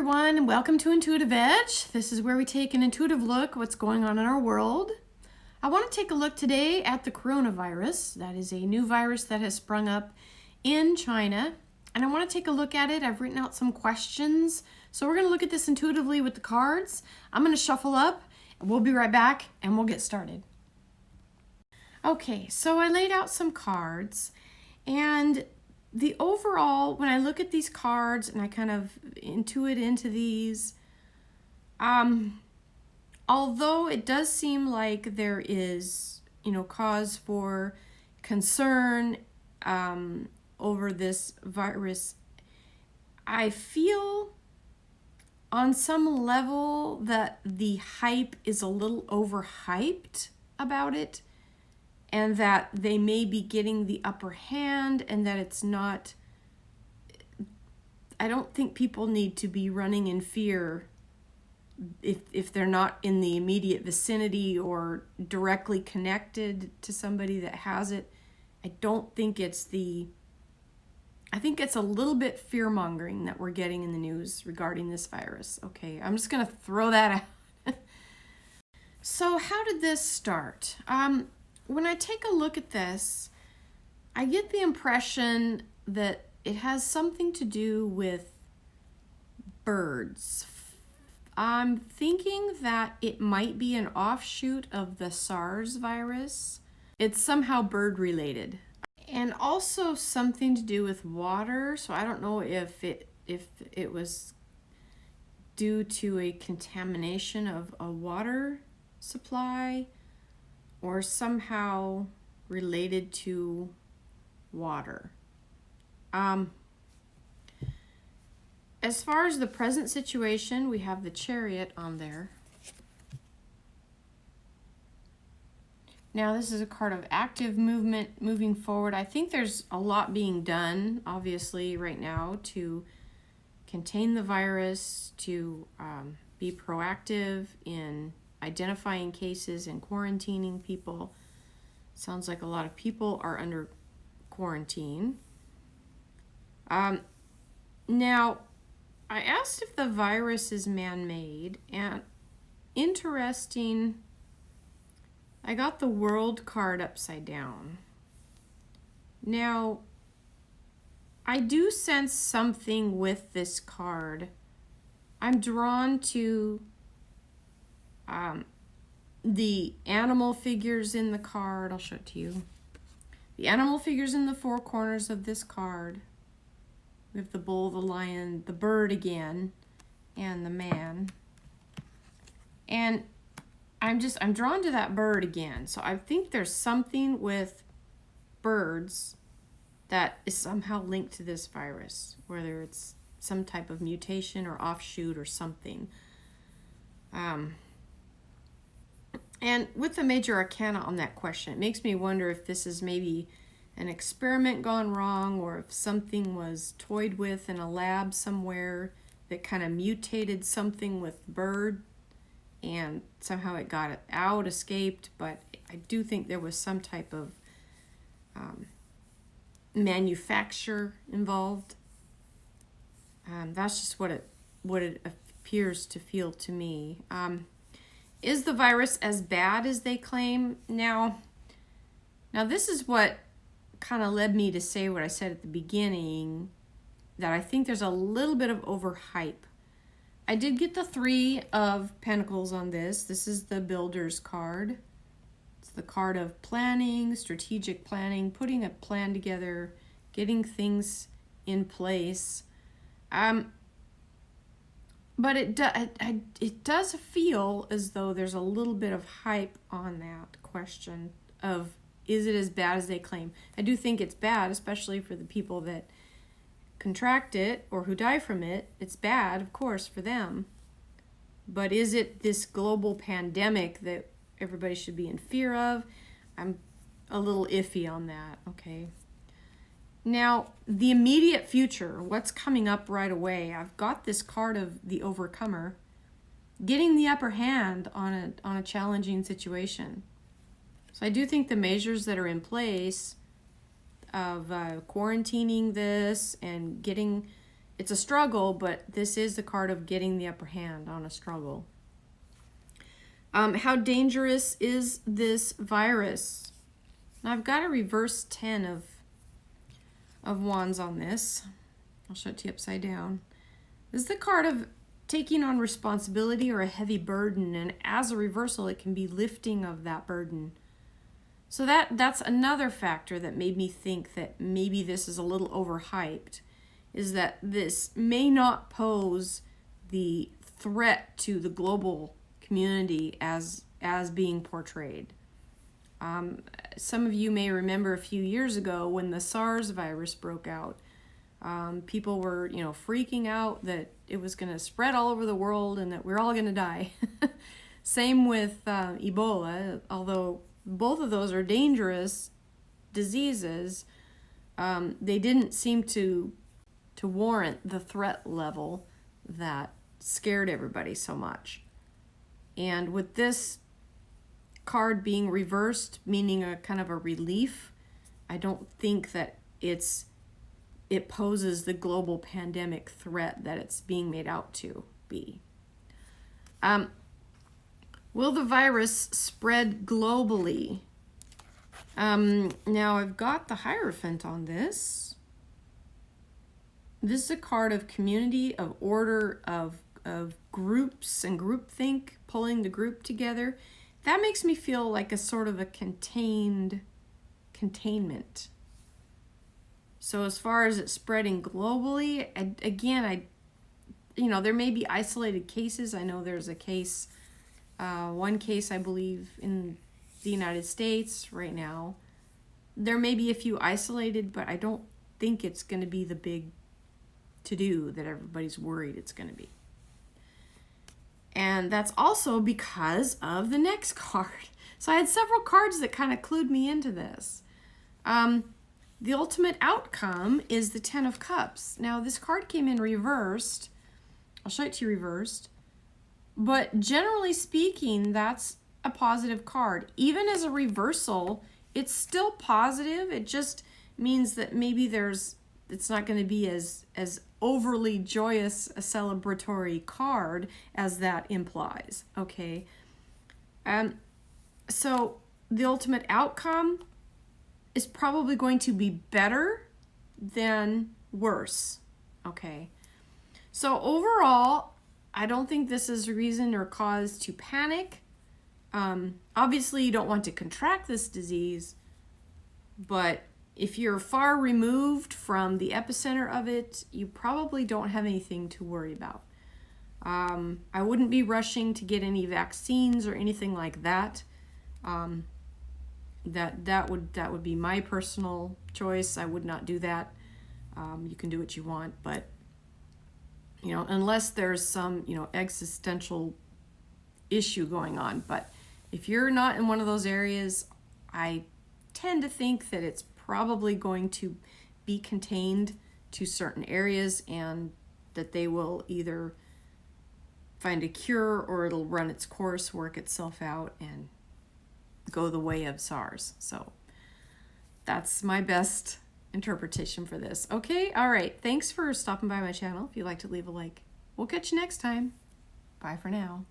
everyone, welcome to Intuitive Edge. This is where we take an intuitive look at what's going on in our world. I want to take a look today at the coronavirus. That is a new virus that has sprung up in China, and I want to take a look at it. I've written out some questions, so we're going to look at this intuitively with the cards. I'm going to shuffle up, and we'll be right back, and we'll get started. Okay, so I laid out some cards, and the overall, when I look at these cards and I kind of intuit into these, although it does seem like there is, cause for concern over this virus, I feel on some level that the hype is a little overhyped about it, and that they may be getting the upper hand, and that it's not, I don't think people need to be running in fear if they're not in the immediate vicinity or directly connected to somebody that has it. I think it's a little bit fear-mongering that we're getting in the news regarding this virus. Okay, I'm just gonna throw that out. So how did this start? When I take a look at this, I get the impression that it has something to do with birds. I'm thinking that it might be an offshoot of the SARS virus. It's somehow bird related. And also something to do with water. So I don't know if it was due to a contamination of a water supply, or somehow related to water. As far as the present situation, we have the Chariot on there. Now this is a card of active movement, moving forward. I think there's a lot being done, obviously, right now to contain the virus, to be proactive in identifying cases and quarantining people. Sounds like a lot of people are under quarantine. Now, I asked if the virus is man-made, and interesting, I got the World card upside down. Now, I do sense something with this card. I'm drawn to the animal figures in the card. I'll show it to you. The animal figures in the four corners of this card. We have the bull, the lion, the bird again, and the man. And I'm drawn to that bird again. So I think there's something with birds that is somehow linked to this virus, whether it's some type of mutation or offshoot or something. And with the major arcana on that question, it makes me wonder if this is maybe an experiment gone wrong, or if something was toyed with in a lab somewhere that kind of mutated something with bird, and somehow it got it out, escaped. But I do think there was some type of manufacture involved. That's just what it appears to feel to me. Is the virus as bad as they claim? Now this is what kind of led me to say what I said at the beginning, that I think there's a little bit of overhype. I did get the Three of Pentacles on this. This is the Builder's card. It's the card of planning, strategic planning, putting a plan together, getting things in place. But it does feel as though there's a little bit of hype on that question of, is it as bad as they claim? I do think it's bad, especially for the people that contract it or who die from it. It's bad, of course, for them. But is it this global pandemic that everybody should be in fear of? I'm a little iffy on that, okay? Now, the immediate future, what's coming up right away? I've got this card of the Overcomer, getting the upper hand on a challenging situation. So I do think the measures that are in place of quarantining this and getting it's a struggle, but this is the card of getting the upper hand on a struggle. How dangerous is this virus? Now I've got a reverse 10 of wands on this. I'll show it to you upside down. This is the card of taking on responsibility or a heavy burden, and as a reversal, it can be lifting of that burden. So that's another factor that made me think that maybe this is a little overhyped, is that this may not pose the threat to the global community as being portrayed. Some of you may remember a few years ago when the SARS virus broke out. People were, freaking out that it was going to spread all over the world and that we're all going to die. Same with Ebola, although both of those are dangerous diseases. They didn't seem to warrant the threat level that scared everybody so much. And with this card being reversed, meaning a kind of a relief, I don't think that it poses the global pandemic threat that it's being made out to be. Will the virus spread globally? Now I've got the Hierophant on this. This is a card of community, of order, of groups and groupthink, pulling the group together. That makes me feel like a sort of a containment. So as far as it spreading globally, there may be isolated cases. I know there's a case, one case I believe in the United States right now. There may be a few isolated, but I don't think it's going to be the big to-do that everybody's worried it's going to be. And that's also because of the next card. So I had several cards that kind of clued me into this. The ultimate outcome is the Ten of Cups. Now, this card came in reversed. I'll show it to you reversed. But generally speaking, that's a positive card. Even as a reversal, it's still positive. It just means that maybe it's not going to be as overly joyous a celebratory card as that implies. Okay. So the ultimate outcome is probably going to be better than worse. Okay. So overall, I don't think this is a reason or cause to panic. Obviously, you don't want to contract this disease, but if you're far removed from the epicenter of it, you probably don't have anything to worry about. I wouldn't be rushing to get any vaccines or anything like that. That would be my personal choice. I would not do that. You can do what you want, but unless there's some existential issue going on. But if you're not in one of those areas, I tend to think that it's probably going to be contained to certain areas and that they will either find a cure or it'll run its course, work itself out, and go the way of SARS. So that's my best interpretation for this. Okay, all right. Thanks for stopping by my channel. If you'd like to leave a like, we'll catch you next time. Bye for now.